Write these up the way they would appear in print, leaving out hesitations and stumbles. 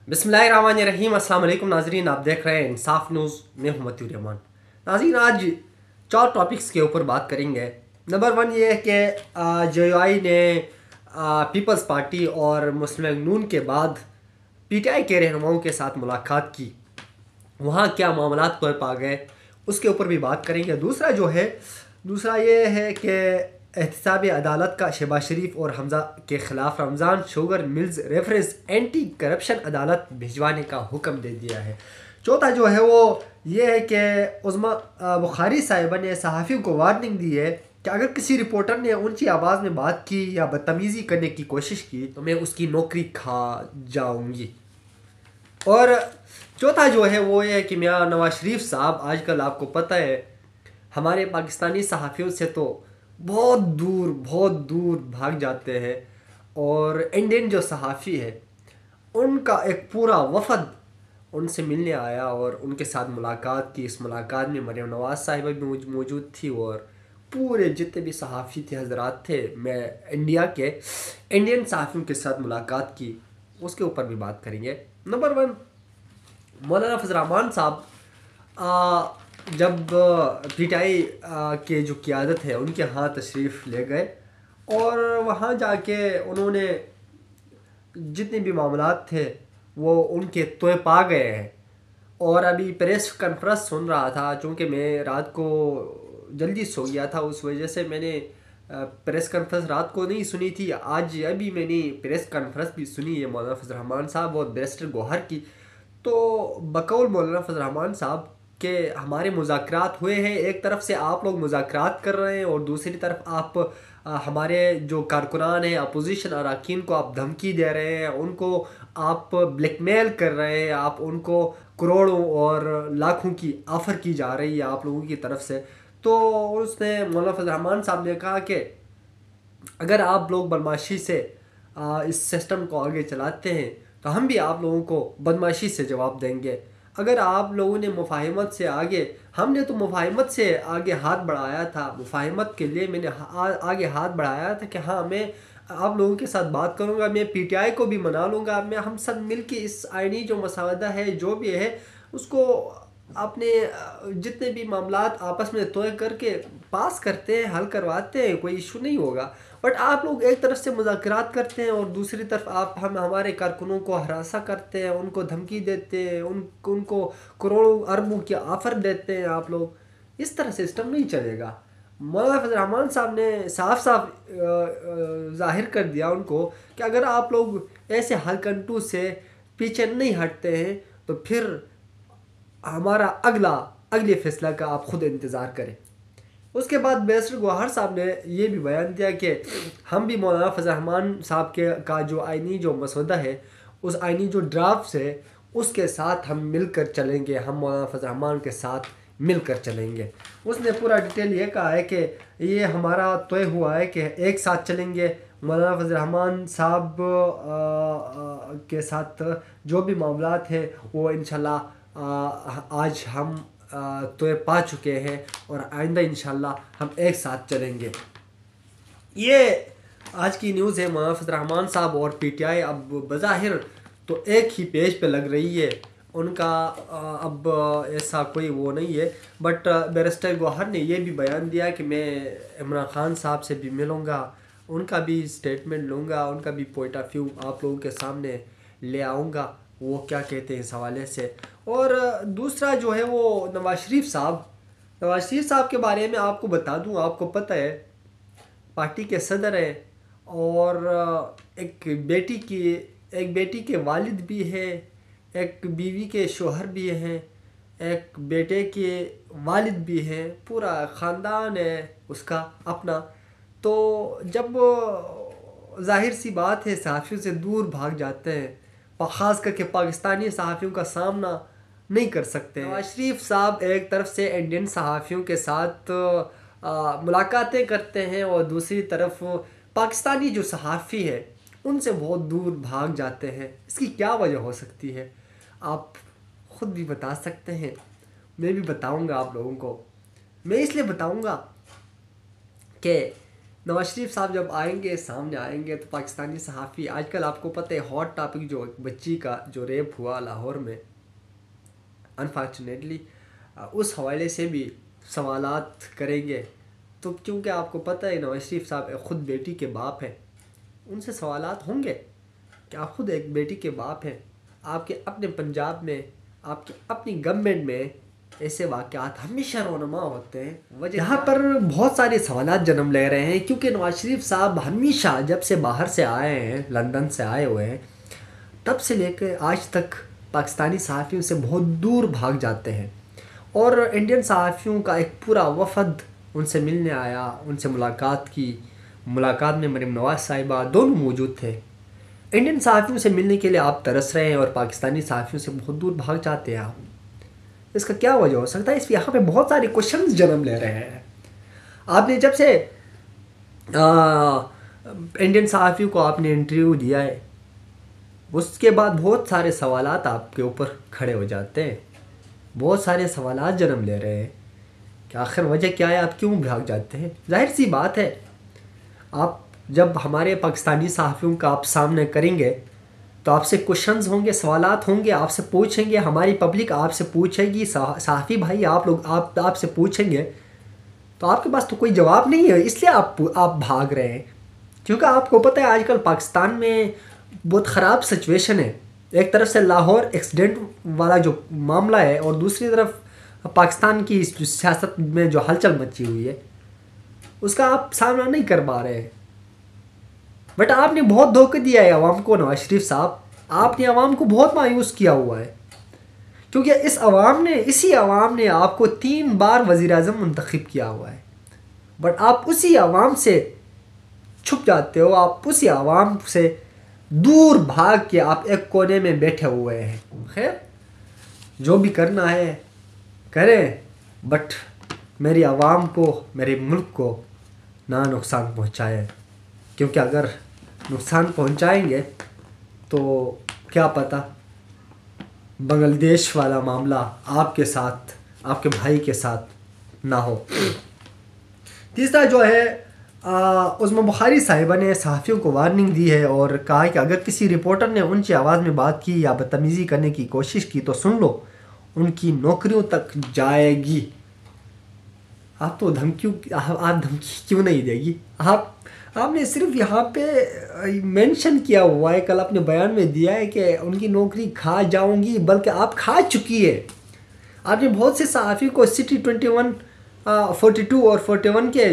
बिस्मिल्लाहिर्रहमानिर्रहीम। अस्सलाम वालेकुम नाजरीन, आप देख रहे हैं इंसाफ न्यूज़ में हूं मतीउर रहमान। नाजरीन, आज 4 टॉपिक्स के ऊपर बात करेंगे। नंबर 1 ये है कि जेयूआई ने पीपल्स पार्टी और मुस्लिम लीग नून के बाद पीटीआई के रहनुमाओं के साथ मुलाकात की। वहाँ क्या मामलात पर पा गए, उसके ऊपर भी बात करेंगे। दूसरा ये है कि एहतसाब अदालत का शहबाज शरीफ और हमजा के खिलाफ Ramzan sugar mills reference anti corruption अदालत भिजवाने का हुक्म दे दिया है। चौथा जो है वो ये है कि उज़्मा बुखारी साहिबा ने सहाफ़ियों को वार्निंग दी है कि अगर किसी रिपोर्टर ने ऊंची आवाज़ में बात की या बदतमीज़ी करने की कोशिश की तो मैं उसकी नौकरी खा जाऊंगी। और चौथा जो है वो ये है कि मियाँ नवाज शरीफ साहब आजकल आपको पता है हमारे पाकिस्तानी सहाफ़ियों से तो बहुत दूर भाग जाते हैं। और इंडियन जो सहाफ़ी है उनका एक पूरा वफद उनसे मिलने आया और उनके साथ मुलाकात की। इस मुलाकात में मरीम नवाज़ साहिबा भी मौजूद थी और पूरे जितने भी सहाफ़ी थे, हजरात थे। मैं इंडियन सहाफ़ियों के साथ मुलाकात की, उसके ऊपर भी बात करेंगे। नंबर 1, मौलाना फजल रहमान साहब जब पीटीआई के जो क़यादत है उनके यहाँ तशरीफ़ ले गए और वहाँ जाके उन्होंने जितने भी मामलात थे वो उनके तोय पा गए हैं। और अभी प्रेस कॉन्फ्रेंस सुन रहा था, चूँकि मैं रात को जल्दी सो गया था, उस वजह से मैंने प्रेस कॉन्फ्रेंस रात को नहीं सुनी थी। आज अभी मैंने प्रेस कॉन्फ्रेंस भी सुनी है मौलाना फजल रहमान साहब और बैरिस्टर गौहर की। तो बकौल मौलाना फजल रहमान साहब के हमारे मुज़ाकरात हुए हैं। एक तरफ से आप लोग मुज़ाकरात कर रहे हैं और दूसरी तरफ आप हमारे जो कारकुनान हैं, अपोजिशन अरकान को आप धमकी दे रहे हैं, उनको आप ब्लैकमेल कर रहे हैं, आप उनको करोड़ों और लाखों की ऑफ़र की जा रही है आप लोगों की तरफ से। तो उसने मौलाना फजल रहमान साहब ने कहा कि अगर आप लोग बदमाशी से इस सिस्टम को आगे चलाते हैं तो हम भी आप लोगों को बदमाशी से जवाब देंगे। अगर आप लोगों ने मुफाहिमत से आगे, हमने तो मुफाहिमत से आगे हाथ बढ़ाया था, मुफाहिमत के लिए मैंने आगे हाथ बढ़ाया था कि हाँ मैं आप लोगों के साथ बात करूँगा, मैं पीटीआई को भी मना लूँगा, मैं हम सब मिल के इस आईनी जो मसौदा है जो भी है उसको अपने जितने भी मामलात आपस में तय करके पास करते हैं, हल करवाते हैं, कोई इशू नहीं होगा। बट आप लोग एक तरफ से मुज़ाकरात करते हैं और दूसरी तरफ आप हमारे कारकुनों को हरासा करते हैं, उनको धमकी देते हैं, उनको करोड़ों अरबों की ऑफ़र देते हैं। आप लोग इस तरह सिस्टम नहीं चलेगा। मौलाना फजल रहमान साहब ने साफ साफ जाहिर कर दिया उनको कि अगर आप लोग ऐसे हलकंटू से पीछे नहीं हटते हैं तो फिर हमारा अगले फैसला का आप खुद इंतज़ार करें। उसके बाद बैरिस्टर गौहर साहब ने ये भी बयान दिया कि हम भी मौलाना फजल रहमान साहब के का जो आइनी जो मसौदा है, उस आइनी जो ड्राफ्ट है उसके साथ हम मिलकर चलेंगे, हम मौलाना फजल रहमान के साथ मिलकर चलेंगे। उसने पूरा डिटेल ये कहा है कि ये हमारा तय हुआ है कि एक साथ चलेंगे। मौलाना फजल रहमान साहब के साथ जो भी मामलात है वो इंशाल्लाह आज हम तो पा चुके हैं और आइंदा इंशाल्लाह हम एक साथ चलेंगे। ये आज की न्यूज़ है। मौलाना फजल रहमान साहब और पीटीआई अब बज़ाहिर तो एक ही पेज पे लग रही है, उनका अब ऐसा कोई वो नहीं है। बट बैरिस्टर गौहर ने ये भी बयान दिया कि मैं इमरान खान साहब से भी मिलूँगा, उनका भी स्टेटमेंट लूँगा, उनका भी पॉइंट ऑफ व्यू आप लोगों के सामने ले आऊँगा, वो क्या कहते हैं इस हवाले से। और दूसरा जो है वो नवाज शरीफ साहब के बारे में आपको बता दूं, आपको पता है पार्टी के सदर हैं और एक बेटी के वालिद भी है, एक बीवी के शोहर भी हैं, एक बेटे के वालिद भी हैं, पूरा ख़ानदान है उसका अपना। तो जब जाहिर सी बात है सहाफ़ियों से दूर भाग जाते हैं, ख़ास करके पाकिस्तानी सहाफ़ियों का सामना नहीं कर सकते। नवाज शरीफ साहब एक तरफ से इंडियन सहाफ़ियों के साथ मुलाकातें करते हैं और दूसरी तरफ पाकिस्तानी जो सहाफ़ी है उनसे बहुत दूर भाग जाते हैं। इसकी क्या वजह हो सकती है आप ख़ुद भी बता सकते हैं, मैं भी बताऊंगा आप लोगों को। मैं इसलिए बताऊंगा कि नवाज शरीफ साहब जब आएंगे, सामने आएंगे, तो पाकिस्तानी सहाफ़ी, आजकल आपको पता है हॉट टॉपिक जो एक बच्ची का जो रेप हुआ लाहौर में, अनफॉर्चुनेटली उस हवाले से भी सवालात करेंगे। तो क्योंकि आपको पता है नवाज शरीफ साहब ख़ुद बेटी के बाप हैं, उनसे सवालात होंगे कि आप ख़ुद एक बेटी के बाप हैं, आपके अपने पंजाब में, आपकी अपनी गवर्नमेंट में ऐसे वाक़यात हमेशा रोनमा होते हैं। वजह यहाँ पर बहुत सारे सवालात जन्म ले रहे हैं, क्योंकि नवाज शरीफ साहब हमेशा जब से बाहर से आए हैं, लंदन से आए हुए हैं, तब से लेकर आज तक पाकिस्तानी सहाफ़ियों से बहुत दूर भाग जाते हैं। और इंडियन सहाफ़ियों का एक पूरा वफ़द उनसे मिलने आया, उनसे मुलाकात की। मुलाकात में मरीम नवाज़ साहिबा दोनों मौजूद थे। इंडियन सहाफ़ियों से मिलने के लिए आप तरस रहे हैं और पाकिस्तानी सहाफ़ियों से बहुत दूर भाग जाते हैं आप। इसका क्या वजह हो सकता है? इस यहाँ पे बहुत सारे क्वेश्चंस जन्म ले रहे हैं। आपने जब से इंडियन सहाफ़ियों को आपने इंटरव्यू दिया है, उसके बाद बहुत सारे सवालात आपके ऊपर खड़े हो जाते हैं, बहुत सारे सवालात जन्म ले रहे हैं कि आखिर वजह क्या है, आप क्यों भाग जाते हैं? जाहिर सी बात है, आप जब हमारे पाकिस्तानी सहाफ़ियों का आप सामने करेंगे तो आपसे क्वेश्चंस होंगे, सवालात होंगे, आपसे पूछेंगे, हमारी पब्लिक आपसे पूछेगी, सहाफ़ी भाई आप लोग आपसे पूछेंगे, तो आपके पास तो कोई जवाब नहीं है, इसलिए आप भाग रहे हैं। क्योंकि आपको पता है आजकल पाकिस्तान में बहुत ख़राब सिचुएशन है। एक तरफ से लाहौर एक्सीडेंट वाला जो मामला है, और दूसरी तरफ पाकिस्तान की सियासत में जो हलचल मची हुई है, उसका आप सामना नहीं कर पा रहे हैं। बट आपने बहुत धोखा दिया है अवाम को नवाज शरीफ साहब, आपने अवाम को बहुत मायूस किया हुआ है। क्योंकि इसी अवाम ने आपको 3 बार वज़ीर-ए-आज़म मुंतखब किया हुआ है, बट आप उसी अवाम से छुप जाते हो, आप उसी अवाम से दूर भाग के आप एक कोने में बैठे हुए हैं। खैर, जो भी करना है करें, बट मेरी आवाम को, मेरे मुल्क को ना नुकसान पहुँचाए, क्योंकि अगर नुकसान पहुँचाएंगे तो क्या पता बांग्लादेश वाला मामला आपके साथ, आपके भाई के साथ ना हो। तीसरा जो है, उस्मा बुखारी साहिबा ने सहाफ़ियों को वार्निंग दी है और कहा है कि अगर किसी रिपोर्टर ने उनकी आवाज़ में बात की या बदतमीज़ी करने की कोशिश की तो सुन लो, उनकी नौकरियों तक जाएगी। आप धमकी क्यों नहीं देगी? आपने सिर्फ यहाँ पे मेंशन किया हुआ है, कल अपने बयान में दिया है कि उनकी नौकरी खा जाऊंगी, बल्कि आप खा चुकी है। आपने बहुत से सहाफ़ी को सिटी 21, 42 और 41 के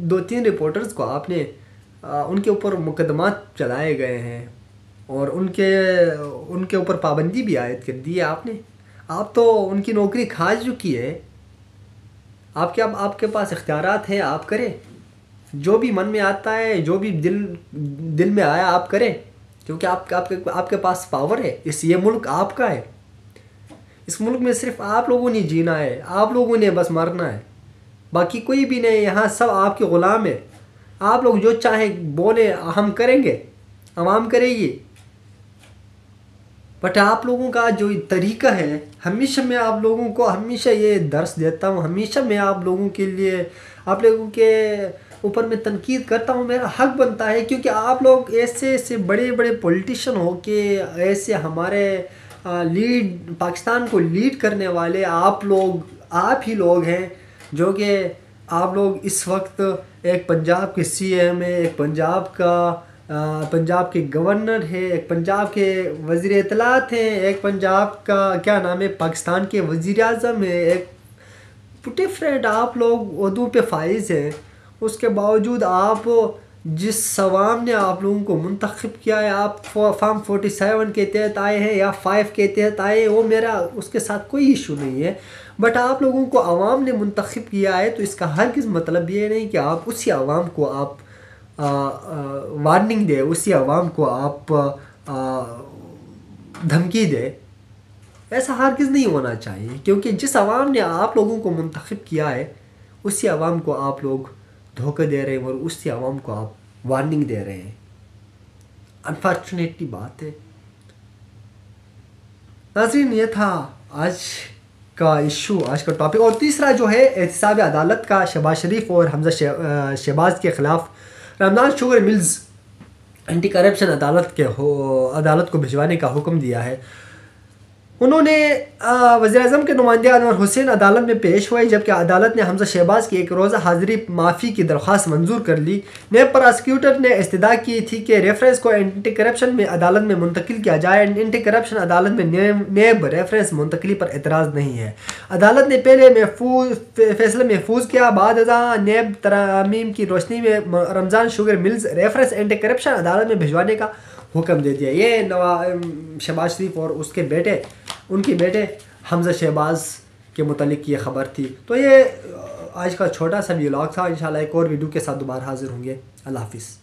2-3 रिपोर्टर्स को आपने उनके ऊपर मुकदमात चलाए गए हैं और उनके ऊपर पाबंदी भी आयद कर दी है आपने। आप तो उनकी नौकरी खा चुकी है। आपके पास इख्तियारात हैं, आप करें जो भी मन में आता है, जो भी दिल में आया आप करें, क्योंकि आपके पास पावर है। ये मुल्क आपका है। इस मुल्क में सिर्फ आप लोगों ने जीना है, आप लोगों ने बस मरना है, बाकी कोई भी नहीं। यहाँ सब आपके ग़ुलाम है। आप लोग जो चाहें बोले, हम करेंगे, आवाम करेगी। बट आप लोगों का जो तरीका है, हमेशा मैं आप लोगों को हमेशा ये दर्स देता हूँ, हमेशा मैं आप लोगों के लिए, आप लोगों के ऊपर मैं तनकीद करता हूँ, मेरा हक बनता है। क्योंकि आप लोग ऐसे बड़े बड़े पॉलिटिशियन हो के, ऐसे हमारे पाकिस्तान को लीड करने वाले आप ही लोग हैं, जो कि आप लोग इस वक्त एक पंजाब के CM है, एक पंजाब के गवर्नर है, एक पंजाब के वज़ीर इत्तलात हैं, एक पंजाब का क्या नाम है, पाकिस्तान के वज़ीर-ए-आज़म है, एक डिफरेंट आप लोग उहदों पे फाइज हैं। उसके बावजूद आप जिस अवाम ने आप लोगों को मुंतखब किया है, आप फॉर्म 47 के तहत आए हैं या 5 के तहत आए हैं, वो मेरा उसके साथ कोई इशू नहीं है। बट आप लोगों को अवाम ने मुंतखब किया है, तो इसका हरगिज़ मतलब ये नहीं कि आप उसी अवाम को आप वार्निंग दे, उसी अवाम को आप धमकी दे। ऐसा हरगिज़ नहीं होना चाहिए, क्योंकि जिस अवाम ने आप लोगों को मुंतखब किया है, उसी अवाम को आप लोग धोखा दे रहे हैं और उसी अवाम को आप वार्निंग दे रहे हैं। अनफॉर्चुनेटली बात है। नाज़रीन, ये था आज का इशू, आज का टॉपिक। और तीसरा जो है, एहतिसाब अदालत का शहबाज शरीफ और हमजा शहबाज के ख़िलाफ़ Ramzan sugar mills anti corruption अदालत को भिजवाने का हुक्म दिया है। उन्होंने वज़ीर-ए-आज़म के नुमाइंदे अनवर हुसैन अदालत में पेश हुए, जबकि अदालत ने हमजा शहबाज की एक रोज़ा हाज़िरी माफ़ी की दरख्वास्त मंजूर कर ली। नेब प्रोसिक्यूटर ने इस्तदा की थी कि रेफरेंस को एंटी करप्शन में अदालत में मुंतकिल किया जाए। एंटी करप्शन अदालत में नेब रेफरेंस मुंतकली पर एतराज़ नहीं है। अदालत ने पहले फैसला महफूज किया, बाद नेब तरामीम की रोशनी में Ramzan sugar mills reference anti corruption अदालत में भिजवाने का हुक्म दे दिया। ये शहबाज शरीफ और उनके बेटे हमजा शहबाज के मुतालिक ये ख़बर थी। तो ये आज का छोटा सा व्लॉग था। इंशाल्लाह एक और वीडियो के साथ दोबारा हाज़िर होंगे। अल्लाह हाफ़िज़।